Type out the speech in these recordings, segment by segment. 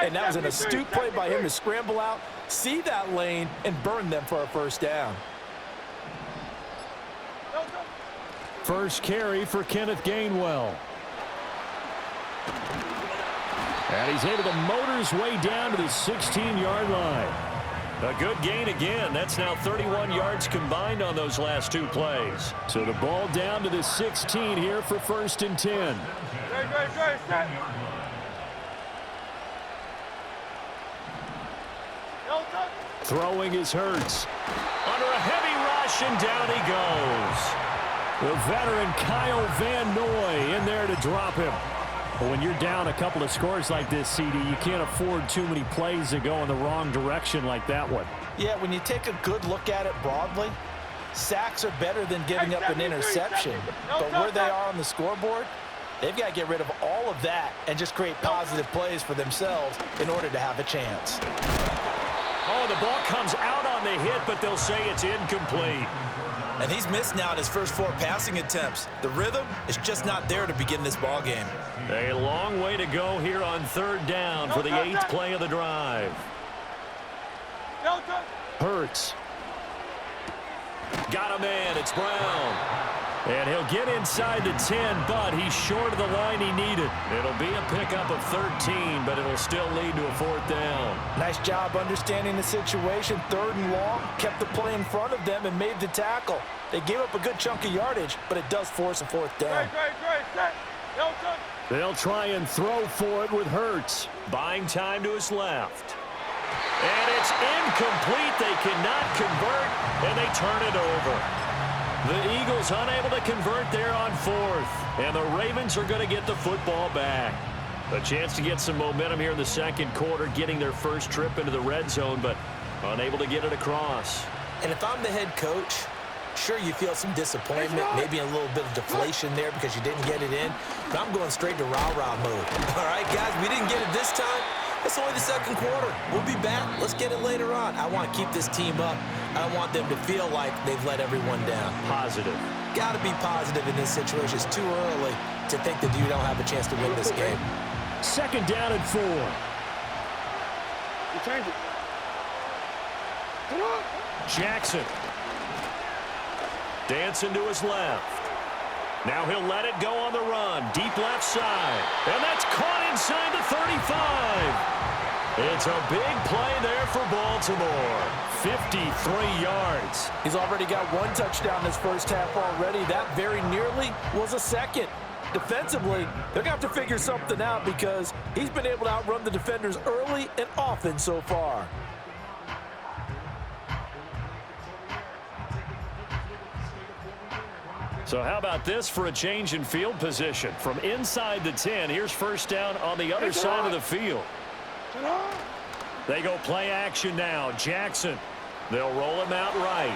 And that was an astute play by him to scramble out, see that lane, and burn them for a first down. First carry for Kenneth Gainwell. And he's able to motor his way down to the 16-yard line. A good gain again. That's now 31 yards combined on those last two plays. So the ball down to the 16 here for 1st and 10. Throwing is Hurts. Under a heavy rush, and down he goes. The veteran Kyle Van Noy in there to drop him. But when you're down a couple of scores like this, CD, you can't afford too many plays that go in the wrong direction like that one. Yeah, when you take a good look at it broadly, sacks are better than giving up an interception. But where they are on the scoreboard, they've got to get rid of all of that and just create positive plays for themselves in order to have a chance. Oh, the ball comes out on the hit, but they'll say it's incomplete. And he's missed now in his first 4 passing attempts. The rhythm is just not there to begin this ball game. A long way to go here on 3rd down for the 8th play of the drive. Hurts. Got a man. It's Brown. And he'll get inside the 10, but he's short of the line he needed. It'll be a pickup of 13, but it'll still lead to a 4th down. Nice job understanding the situation. 3rd and long, kept the play in front of them and made the tackle. They gave up a good chunk of yardage, but it does force a 4th down. They'll try and throw for it with Hurts. Buying time to his left. And it's incomplete. They cannot convert, and they turn it over. The Eagles unable to convert there on 4th. And the Ravens are going to get the football back. A chance to get some momentum here in the 2nd quarter, getting their first trip into the red zone, but unable to get it across. And if I'm the head coach, sure, you feel some disappointment, maybe a little bit of deflation there because you didn't get it in. But I'm going straight to rah-rah mode. All right, guys, we didn't get it this time. It's only the 2nd quarter. We'll be back. Let's get it later on. I want to keep this team up. I don't want them to feel like they've let everyone down. Positive. Got to be positive in this situation. It's too early to think that you don't have a chance to win this game. 2nd down and 4. You change it. Come on. Jackson. Dancing to his left. Now he'll let it go on the run. Deep left side. And that's caught inside the 35. It's a big play there for Baltimore. 53 yards. He's already got 1 touchdown this first half already. That very nearly was a 2nd. Defensively, they're going to have to figure something out because he's been able to outrun the defenders early and often so far. So how about this for a change in field position? From inside the 10, here's 1st down on the other side of the field. They go play action now. Jackson. They'll roll him out right.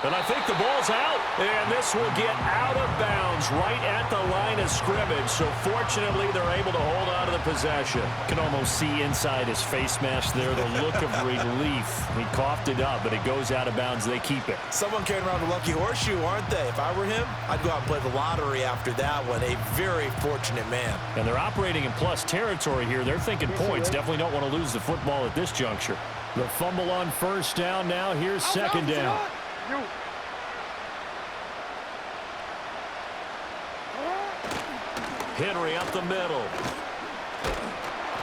And I think the ball's out. And this will get out of bounds right at the line of scrimmage. So fortunately, they're able to hold on to the possession. Can almost see inside his face mask there the look of relief. He coughed it up, but it goes out of bounds. They keep it. Someone carrying around a lucky horseshoe, aren't they? If I were him, I'd go out and play the lottery after that one. A very fortunate man. And they're operating in plus territory here. They're thinking points. Definitely don't want to lose the football at this juncture. The fumble on 1st down now. Here's 2nd down. Henry up the middle.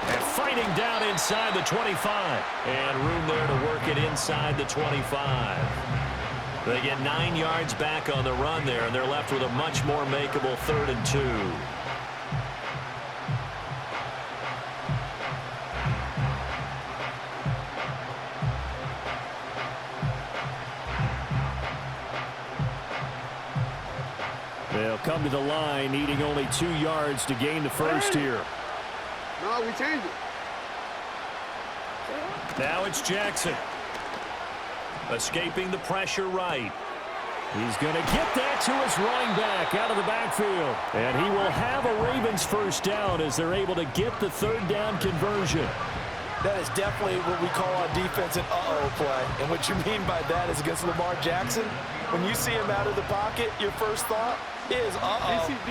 And fighting down inside the 25. And room there to work it inside the 25. They get 9 yards back on the run there, and they're left with a much more makeable 3rd and 2. They'll come to the line, needing only 2 yards to gain the first here. No, we changed it. Now it's Jackson. Escaping the pressure right. He's going to get that to his running back out of the backfield. And he will have a Ravens 1st down as they're able to get the 3rd down conversion. That is definitely what we call on defense an uh-oh play. And what you mean by that is against Lamar Jackson, When you see him out of the pocket, your first thought is,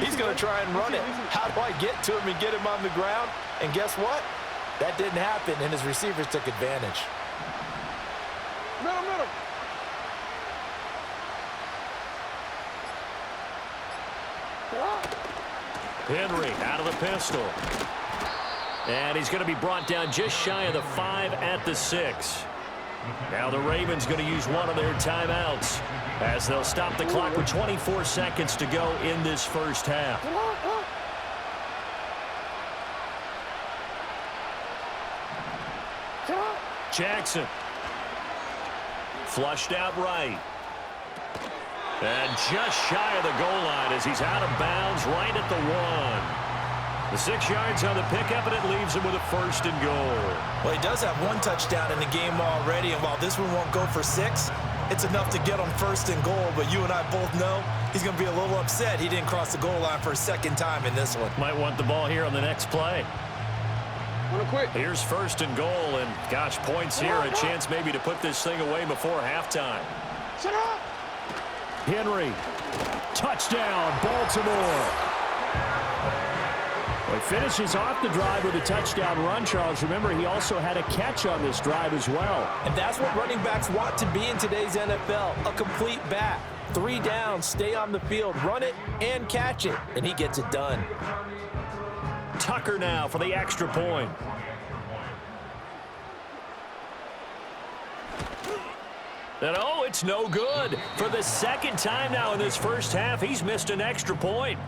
he's going to try and run it. How do I get to him and get him on the ground? And guess what? That didn't happen, and his receivers took advantage. Middle. Henry out of the pistol. And he's going to be brought down just shy of the 5 at the 6. Now the Ravens going to use one of their timeouts as they'll stop the clock with 24 seconds to go in this first half. Jackson. Flushed out right. And just shy of the goal line as he's out of bounds right at the 1. The 6 yards on the pickup, and it leaves him with a 1st and goal. Well, he does have 1 touchdown in the game already, and while this one won't go for 6, it's enough to get him 1st and goal. But you and I both know he's going to be a little upset he didn't cross the goal line for a 2nd time in this one. Might want the ball here on the next play. Quick. Here's 1st and goal, and gosh, points here, a chance maybe to put this thing away before halftime. Shut up. Henry, touchdown, Baltimore. Well, he finishes off the drive with a touchdown run, Charles. Remember, he also had a catch on this drive as well. And that's what running backs want to be in today's NFL, a complete back. 3 downs, stay on the field, run it, and catch it, and he gets it done. Tucker now for the extra point. And oh, it's no good. For the 2nd time now in this first half, he's missed an extra point.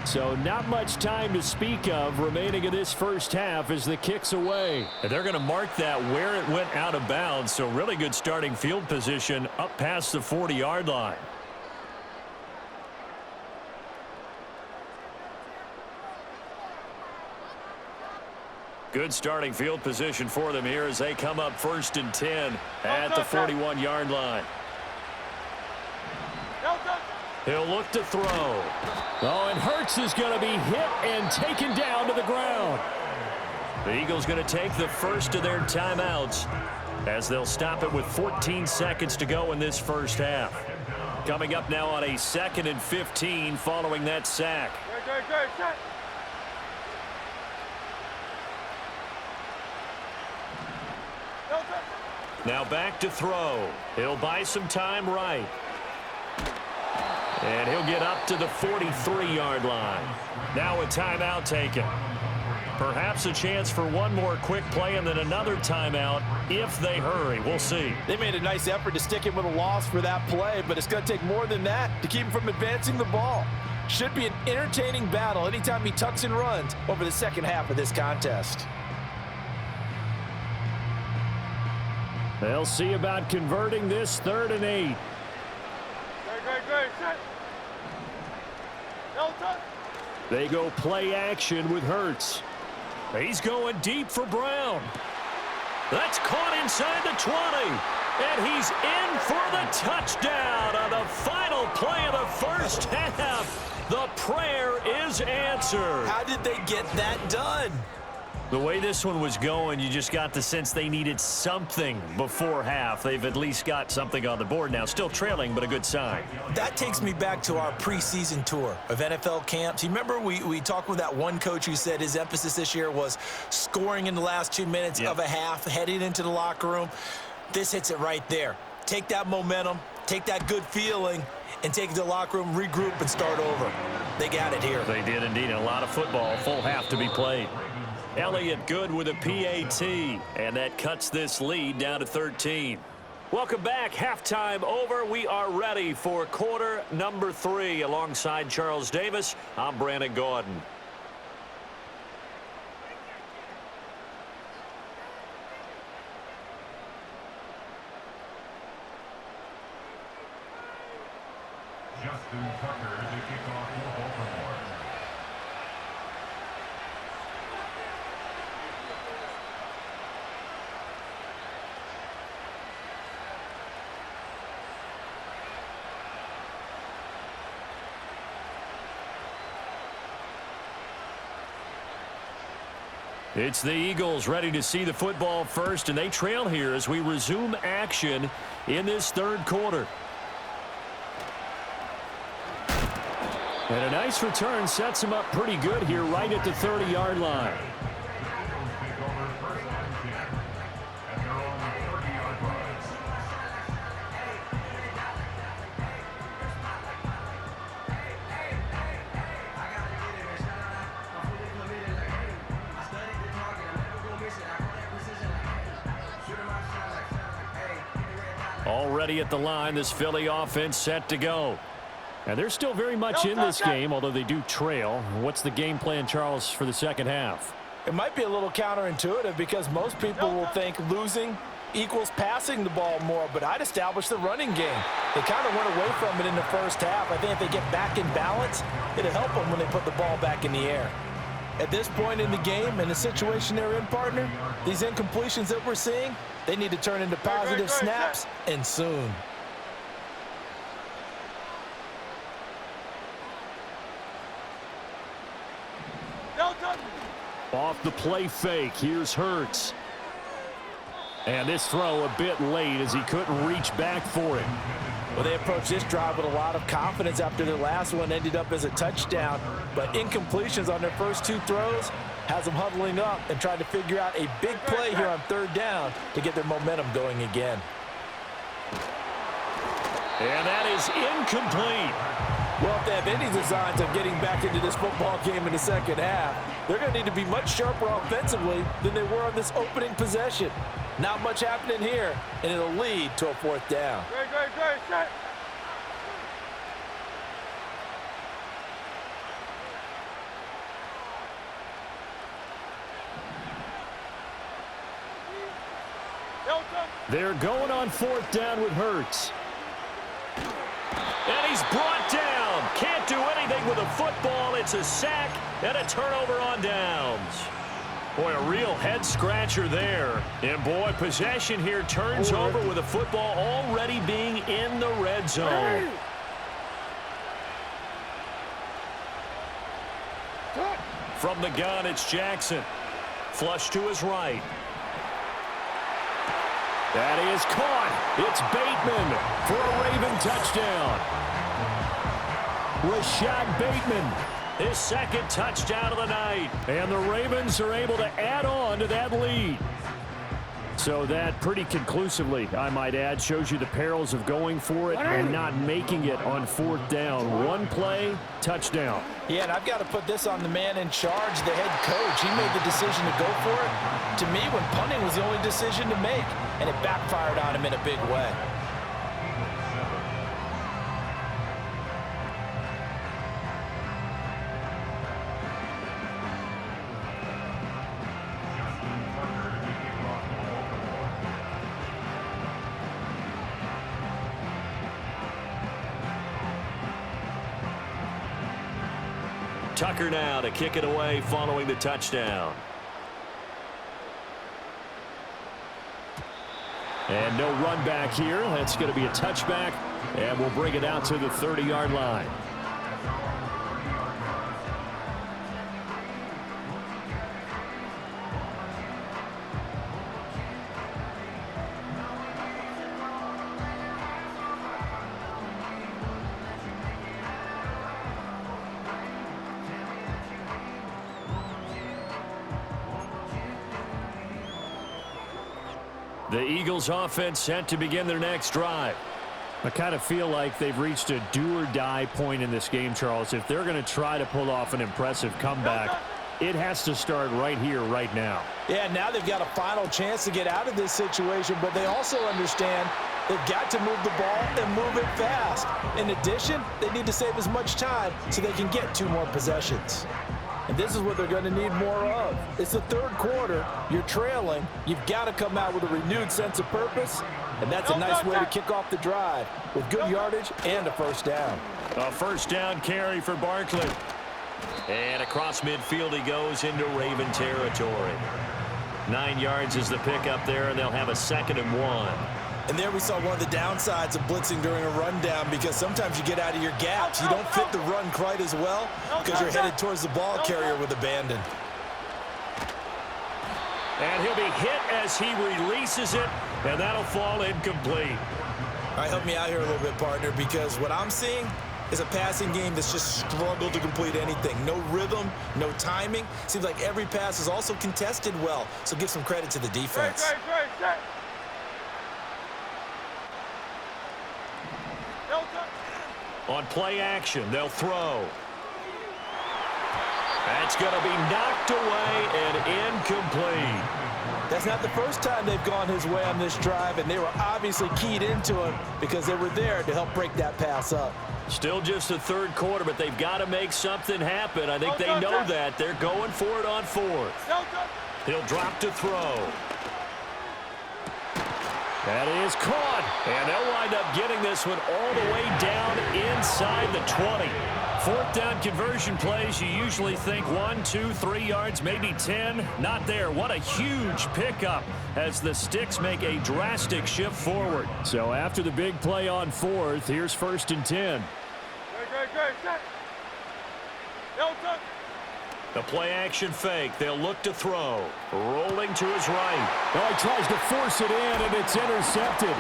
So not much time to speak of remaining in this first half as the kick's away. And they're going to mark that where it went out of bounds. So really good starting field position up past the 40-yard line. Good starting field position for them here as they come up 1st and 10 at the 41-yard line. He'll look to throw. Oh, and Hurts is going to be hit and taken down to the ground. The Eagles going to take the first of their timeouts as they'll stop it with 14 seconds to go in this first half. Coming up now on a 2nd and 15 following that sack. Now back to throw. He'll buy some time right. And he'll get up to the 43-yard line. Now a timeout taken. Perhaps a chance for one more quick play and then another timeout if they hurry. We'll see. They made a nice effort to stick him with a loss for that play, but it's going to take more than that to keep him from advancing the ball. Should be an entertaining battle anytime he tucks and runs over the second half of this contest. They'll see about converting this 3rd and 8. They go play action with Hurts. He's going deep for Brown. That's caught inside the 20. And he's in for the touchdown on the final play of the first half. The prayer is answered. How did they get that done? The way this one was going, you just got the sense they needed something before half. They've at least got something on the board now. Still trailing, but a good sign. That takes me back to our preseason tour of NFL camps. You remember we talked with that one coach who said his emphasis this year was scoring in the last 2 minutes of a half, heading into the locker room. This hits it right there. Take that momentum, take that good feeling, and take it to the locker room, regroup, and start over. They got it here. They did indeed. A lot of football, full half to be played. Elliott good with a PAT, and that cuts this lead down to 13. Welcome back. Halftime over. We are ready for quarter number 3. Alongside Charles Davis, I'm Brandon Gordon. Justin Tucker to kick off for Baltimore. It's the Eagles ready to see the football first, and they trail here as we resume action in this third quarter. And a nice return sets him up pretty good here right at the 30-yard line. Already at the line, this Philly offense set to go. And they're still very much in this game, although they do trail. What's the game plan, Charles, for the second half? It might be a little counterintuitive because most people will think losing equals passing the ball more, but I'd establish the running game. They kind of went away from it in the first half. I think if they get back in balance, it'll help them when they put the ball back in the air. At this point in the game, in the situation they're in, partner, these incompletions that we're seeing, they need to turn into positive snaps, and soon. Off the play fake, here's Hurts. And this throw a bit late as he couldn't reach back for it. Well, they approached this drive with a lot of confidence after their last one ended up as a touchdown. But incompletions on their first two throws has them huddling up and trying to figure out a big play here on third down to get their momentum going again. And that is incomplete. Well, if they have any designs of getting back into this football game in the second half, they're going to need to be much sharper offensively than they were on this opening possession. Not much happening here, and it'll lead to a fourth down. Great. They're going on fourth down with Hurts. And he's brought down. Can't do anything with a football. It's a sack and a turnover on downs. Boy, a real head-scratcher there. And, boy, possession here turns over with a football already being in the red zone. From the gun, it's Jackson. Flush to his right. That is caught. It's Bateman for a Raven touchdown. Rashad Bateman, his second touchdown of the night. And the Ravens are able to add on to that lead. So that pretty conclusively, I might add, shows you the perils of going for it and not making it on fourth down. One play, touchdown. Yeah, and I've got to put this on the man in charge, the head coach. He made the decision to go for it. To me, when punting was the only decision to make, and it backfired on him in a big way. Tucker now to kick it away following the touchdown. And no run back here. That's going to be a touchback, and we'll bring it out to the 30-yard line. The Eagles offense set to begin their next drive. I kind of feel like they've reached a do-or-die point in this game, Charles. If they're going to try to pull off an impressive comeback, it has to start right here, right now. Yeah, now they've got a final chance to get out of this situation, but they also understand they've got to move the ball and move it fast. In addition, they need to save as much time so they can get 2 more possessions. And this is what they're going to need more of. It's the third quarter. You're trailing. You've got to come out with a renewed sense of purpose, and that's a nice way to kick off the drive with good yardage and a first down. A first down carry for Barkley. And across midfield he goes into Raven territory. 9 yards is the pickup there, and they'll have a 2nd and 1. And there we saw one of the downsides of blitzing during a rundown, because sometimes you get out of your gaps. You don't fit the run quite as well because you're headed towards the ball carrier with abandon. And he'll be hit as he releases it, and that'll fall incomplete. All right, help me out here a little bit, partner, because what I'm seeing is a passing game that's just struggled to complete anything. No rhythm, no timing. Seems like every pass is also contested well, so give some credit to the defense. On play action, they'll throw. That's going to be knocked away and incomplete. That's not the first time they've gone his way on this drive, and they were obviously keyed into him because they were there to help break that pass up. Still just the third quarter, but they've got to make something happen. I think they know that. They're going for it on fourth. He'll drop to throw. That is caught, and they'll wind up getting this one all the way down inside the 20. Fourth down conversion plays, you usually think 1, 2, 3 yards, maybe 10. Not there. What a huge pickup as the Sticks make a drastic shift forward. So after the big play on fourth, here's 1st and 10. The play action fake. They'll look to throw. Rolling to his right. Oh, he tries to force it in, and it's intercepted.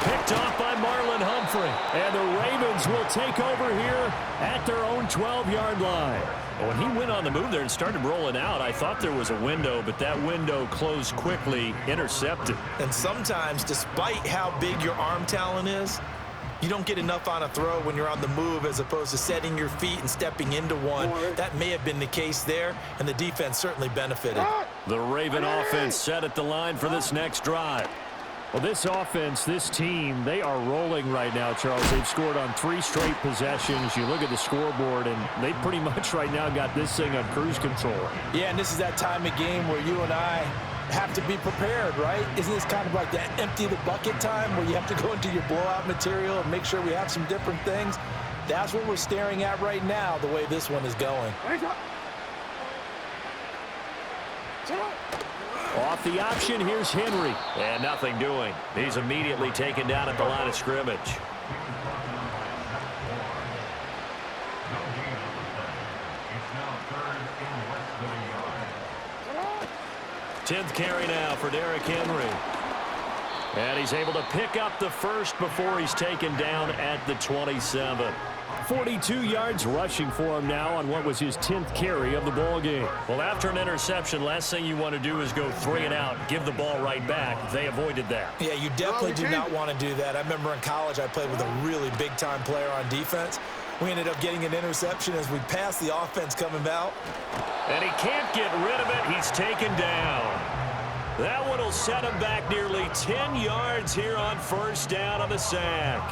Picked off by Marlon Humphrey. And the Ravens will take over here at their own 12-yard line. When he went on the move there and started rolling out, I thought there was a window, but that window closed quickly, intercepted. And sometimes, despite how big your arm talent is, you don't get enough on a throw when you're on the move as opposed to setting your feet and stepping into one. That may have been the case there, and the defense certainly benefited. The Raven offense set at the line for this next drive. Well, this offense, this team, they are rolling right now, Charles. They've scored on 3 straight possessions. You look at the scoreboard, and they pretty much right now got this thing on cruise control. Yeah, and this is that time of game where you and I have to be prepared, right? Isn't this kind of like that empty the bucket time where you have to go into your blowout material and make sure we have some different things? That's what we're staring at right now, the way this one is going. Off the option, here's Henry. And nothing doing. He's immediately taken down at the line of scrimmage. It's now 3rd and less than a yard. 10th carry now for Derrick Henry. And he's able to pick up the first before he's taken down at the 27. 42 yards rushing for him now on what was his 10th carry of the ball game. Well, after an interception, last thing you want to do is go 3 and out, give the ball right back. They avoided that. Yeah, you definitely do not want to do that. I remember in college I played with a really big-time player on defense. We ended up getting an interception as we passed the offense coming out. And he can't get rid of it. He's taken down. That one will set him back nearly 10 yards here on 1st down on the sack.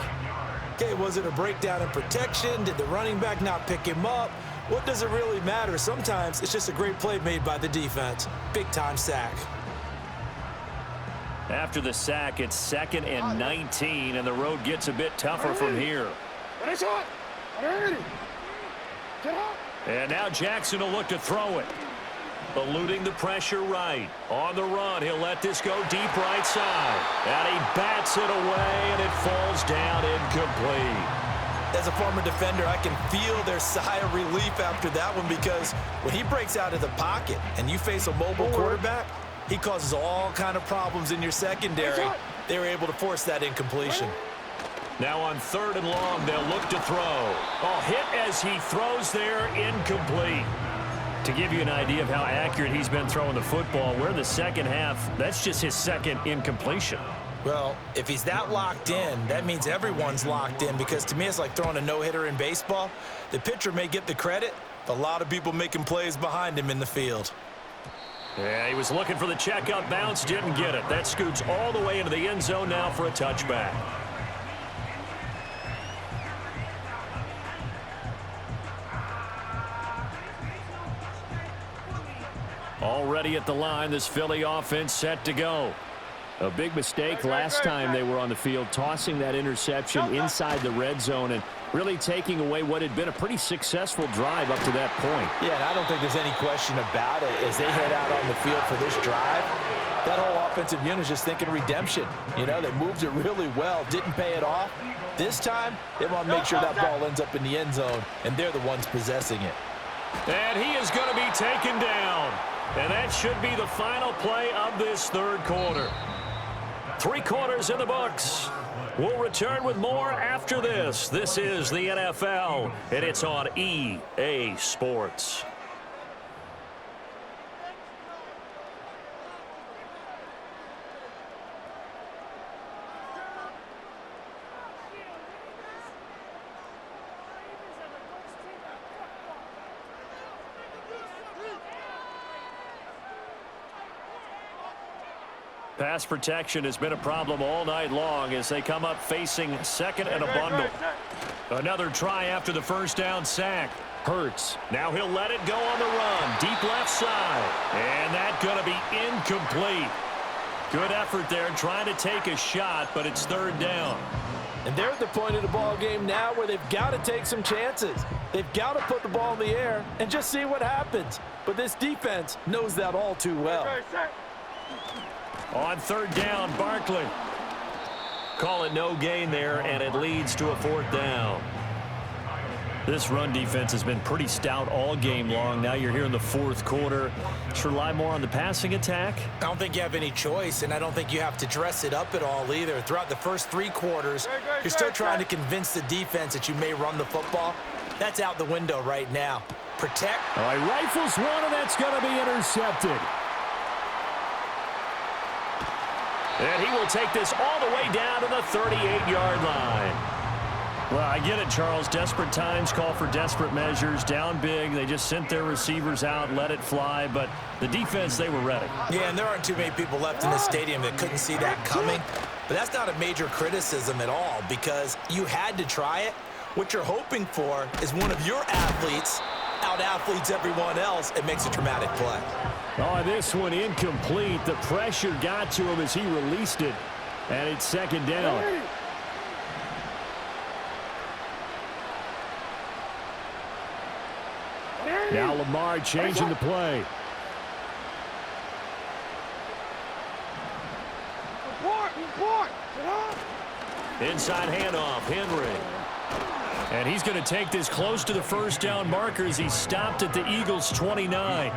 Okay, was it a breakdown in protection? Did the running back not pick him up? What does it really matter? Sometimes it's just a great play made by the defense. Big-time sack. After the sack, it's 2nd and 19, and the road gets a bit tougher from here. And now Jackson will look to throw it. Eluding the pressure right. On the run, he'll let this go deep right side. And he bats it away, and it falls down incomplete. As a former defender, I can feel their sigh of relief after that one because when he breaks out of the pocket and you face a mobile quarterback, he causes all kind of problems in your secondary. They were able to force that incompletion. Now on 3rd and long, they'll look to throw. Oh, hit as he throws there, incomplete. To give you an idea of how accurate he's been throwing the football, we're in the second half. That's just his 2nd incompletion. Well, if he's that locked in, that means everyone's locked in because to me it's like throwing a no-hitter in baseball. The pitcher may get the credit, but a lot of people making plays behind him in the field. Yeah, he was looking for the checkout bounce, didn't get it. That scoots all the way into the end zone now for a touchback. Already at the line, this Philly offense set to go. A big mistake last time they were on the field, tossing that interception inside the red zone and really taking away what had been a pretty successful drive up to that point. Yeah, and I don't think there's any question about it. As they head out on the field for this drive, that whole offensive unit is just thinking redemption. You know, they moved it really well, didn't pay it off. This time, they want to make sure that ball ends up in the end zone, and they're the ones possessing it. And he is going to be taken down. And that should be the final play of this third quarter. 3 quarters in the books. We'll return with more after this. This is the NFL, and it's on EA Sports. Pass protection has been a problem all night long as they come up facing second and a bundle. Another try after the first down sack. Hurts. Now he'll let it go on the run. Deep left side. And that's going to be incomplete. Good effort there trying to take a shot, but it's third down. And they're at the point of the ball game now where they've got to take some chances. They've got to put the ball in the air and just see what happens. But this defense knows that all too well. On third down, Barkley. Call it no gain there, and it leads to a fourth down. This run defense has been pretty stout all game long. Now you're here in the fourth quarter. Should rely more on the passing attack? I don't think you have any choice, and I don't think you have to dress it up at all either. Throughout the first 3 quarters, you're still trying to convince the defense that you may run the football. That's out the window right now. Protect. All right, rifles one, and that's going to be intercepted. And he will take this all the way down to the 38-yard line. Well, I get it, Charles. Desperate times call for desperate measures. Down big. They just sent their receivers out, let it fly. But the defense, they were ready. Yeah, and there aren't too many people left in the stadium that couldn't see that coming. But that's not a major criticism at all because you had to try it. What you're hoping for is one of your athletes out-athletes everyone else and makes a dramatic play. Oh, this one incomplete. The pressure got to him as he released it. And it's second down. Now Lamar changing the play. Inside handoff, Henry. And he's going to take this close to the first down marker as he stopped at the Eagles' 29.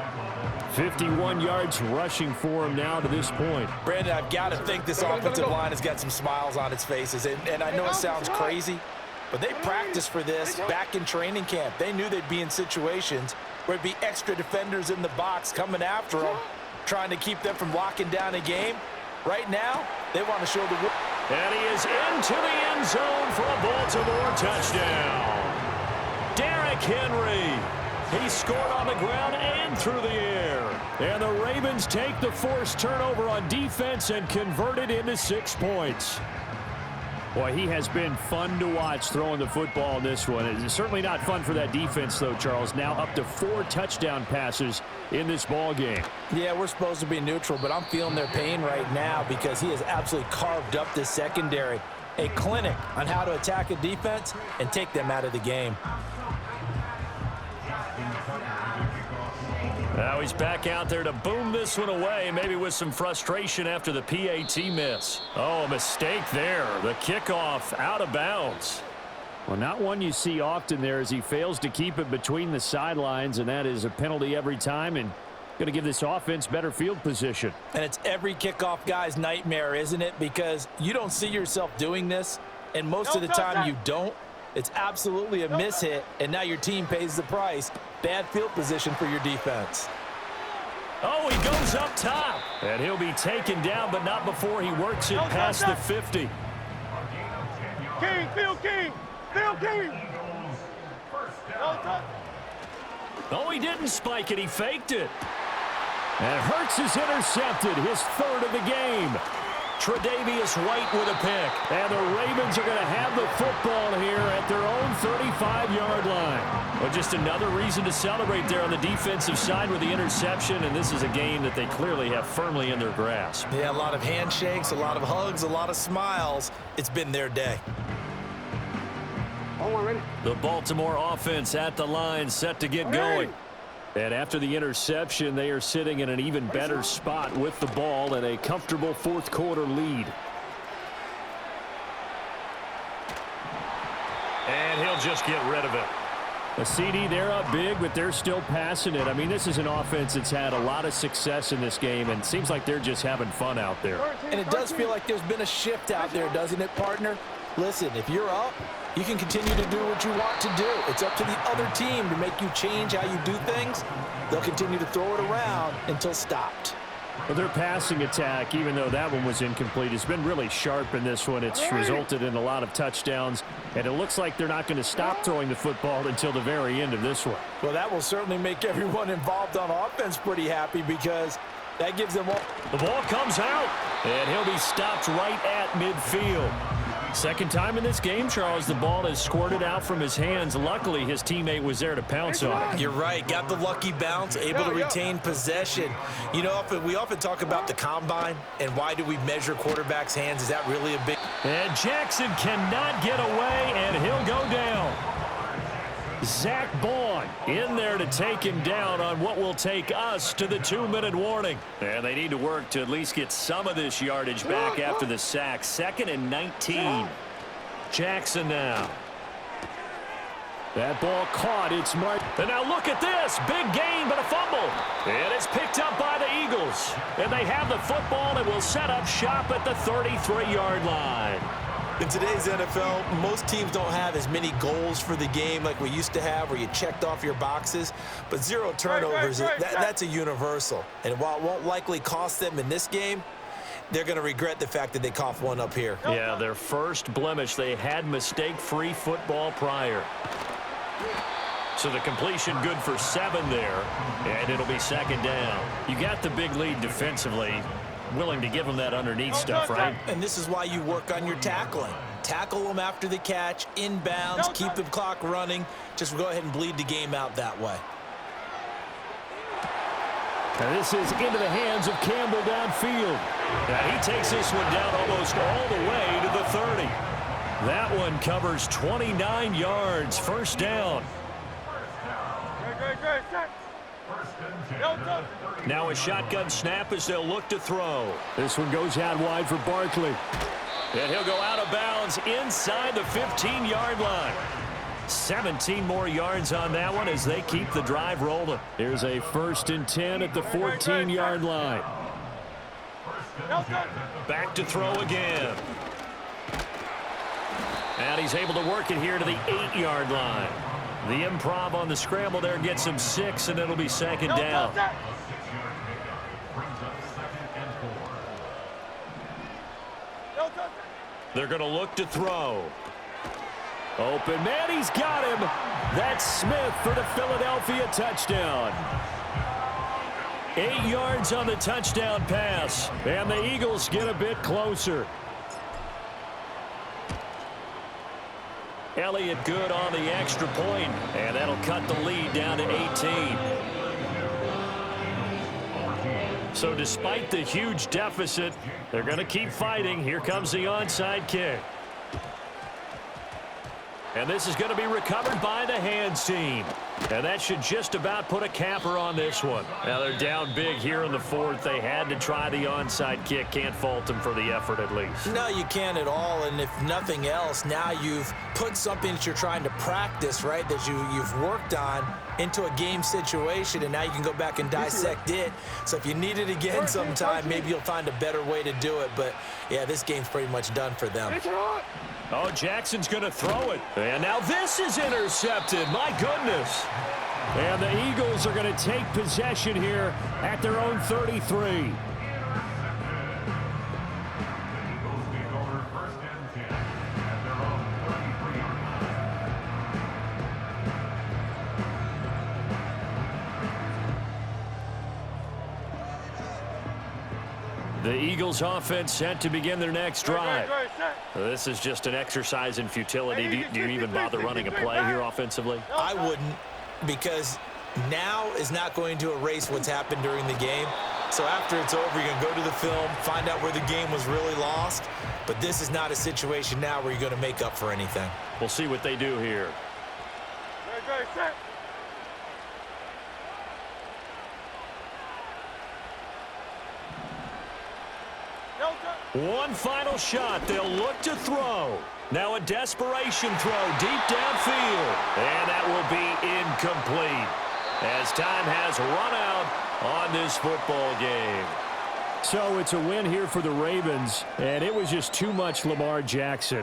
51 yards rushing for him now to this point. Brandon, I've got to think this offensive line has got some smiles on its faces. And I know it sounds crazy, but they practiced for this back in training camp. They knew they'd be in situations where it'd be extra defenders in the box coming after them, trying to keep them from locking down a game. Right now, they want to show the world. And he is into the end zone for a Baltimore touchdown. Derrick Henry. He scored on the ground and through the air. And the Ravens take the forced turnover on defense and convert it into 6 points. Boy, he has been fun to watch throwing the football in this one. It's certainly not fun for that defense, though, Charles. Now up to 4 touchdown passes in this ball game. Yeah, we're supposed to be neutral, but I'm feeling their pain right now because he has absolutely carved up this secondary. A clinic on how to attack a defense and take them out of the game. Now he's back out there to boom this one away, maybe with some frustration after the PAT miss. Oh, a mistake there. The kickoff out of bounds. Well, not one you see often there as he fails to keep it between the sidelines, and that is a penalty every time and going to give this offense better field position. And it's every kickoff guy's nightmare, isn't it? Because you don't see yourself doing this, and most of the time you don't. It's absolutely a miss-hit, and now your team pays the price. Bad field position for your defense. Oh, he goes up top. And he'll be taken down, but not before he works it past the 50. King, Phil King, Phil King. Oh, he didn't spike it. He faked it. And Hurts is intercepted, his 3rd of the game. Tre'Davious White with a pick. And the Ravens are going to have the football here at their own 35-yard line. Well, just another reason to celebrate there on the defensive side with the interception, and this is a game that they clearly have firmly in their grasp. Yeah, a lot of handshakes, a lot of hugs, a lot of smiles. It's been their day. The Baltimore offense at the line, set to get going. And after the interception, they are sitting in an even better spot with the ball and a comfortable 4th quarter lead. And he'll just get rid of it. A CD, they're up big, but they're still passing it. I mean, this is an offense that's had a lot of success in this game, and it seems like they're just having fun out there. And it does feel like there's been a shift out there, doesn't it, partner? Listen, if you're up, you can continue to do what you want to do. It's up to the other team to make you change how you do things. They'll continue to throw it around until stopped. Well, their passing attack, even though that one was incomplete, has been really sharp in this one. It's resulted in a lot of touchdowns, and it looks like they're not going to stop throwing the football until the very end of this one. Well, that will certainly make everyone involved on offense pretty happy because that gives them all. The ball comes out, and he'll be stopped right at midfield. Second time in this game, Charles, the ball has squirted out from his hands. Luckily, his teammate was there to pounce on it. You're right. Got the lucky bounce, able to retain possession. You know, we often talk about the combine and why do we measure quarterbacks' hands. Is that really a big... And Jackson cannot get away, and he'll go down. Zach Baun in there to take him down on what will take us to the 2-minute warning. And they need to work to at least get some of this yardage back after the sack. 2nd and 19. Jackson now. That ball caught. It's Mark. And now look at this. Big gain, but a fumble. And it's picked up by the Eagles. And they have the football and will set up shop at the 33-yard line. In today's NFL, most teams don't have as many goals for the game like we used to have where you checked off your boxes. But 0 turnovers, that's a universal. And while it won't likely cost them in this game, they're going to regret the fact that they coughed one up here. Yeah, their first blemish. They had mistake-free football prior. So the completion good for 7 there, and it'll be 2nd down. You got the big lead defensively. Willing to give them that underneath stuff, right? And this is why you work on your tackling. Tackle them after the catch, inbounds, keep the clock running. Just go ahead and bleed the game out that way. Now this is into the hands of Campbell downfield. Now he takes this one down almost all the way to the 30. That one covers 29 yards. First down. Now a shotgun snap as they'll look to throw. This one goes out wide for Barkley. And he'll go out of bounds inside the 15-yard line. 17 more yards on that one as they keep the drive rolling. Here's a 1st and 10 at the 14-yard line. Back to throw again. And he's able to work it here to the 8-yard line. The improv on the scramble there gets him 6, and it'll be 2nd down. They're going to look to throw. Open man, he's got him. That's Smith for the Philadelphia touchdown. 8 yards on the touchdown pass, and the Eagles get a bit closer. Elliott good on the extra point, and that'll cut the lead down to 18. So despite the huge deficit, they're going to keep fighting. Here comes the onside kick. And this is going to be recovered by the hands team. And that should just about put a capper on this one. Now they're down big here in the 4th. They had to try the onside kick. Can't fault them for the effort at least. No, you can't at all. And if nothing else, now you've put something that you're trying to practice, right, that you've worked on into a game situation, and now you can go back and dissect it. So if you need it again sometime, maybe you'll find a better way to do it. But, yeah, this game's pretty much done for them. Oh, Jackson's going to throw it. And now this is intercepted. My goodness. And the Eagles are going to take possession here at their own 33. The Eagles offense set to begin their next drive. This is just an exercise in futility. Do you even bother running a play here offensively? I wouldn't, because now is not going to erase what's happened during the game. So after it's over, you're going to go to the film, find out where the game was really lost. But this is not a situation now where you're going to make up for anything. We'll see what they do here. One final shot. They'll look to throw. Now a desperation throw deep downfield. And that will be incomplete as time has run out on this football game. So it's a win here for the Ravens, and it was just too much Lamar Jackson.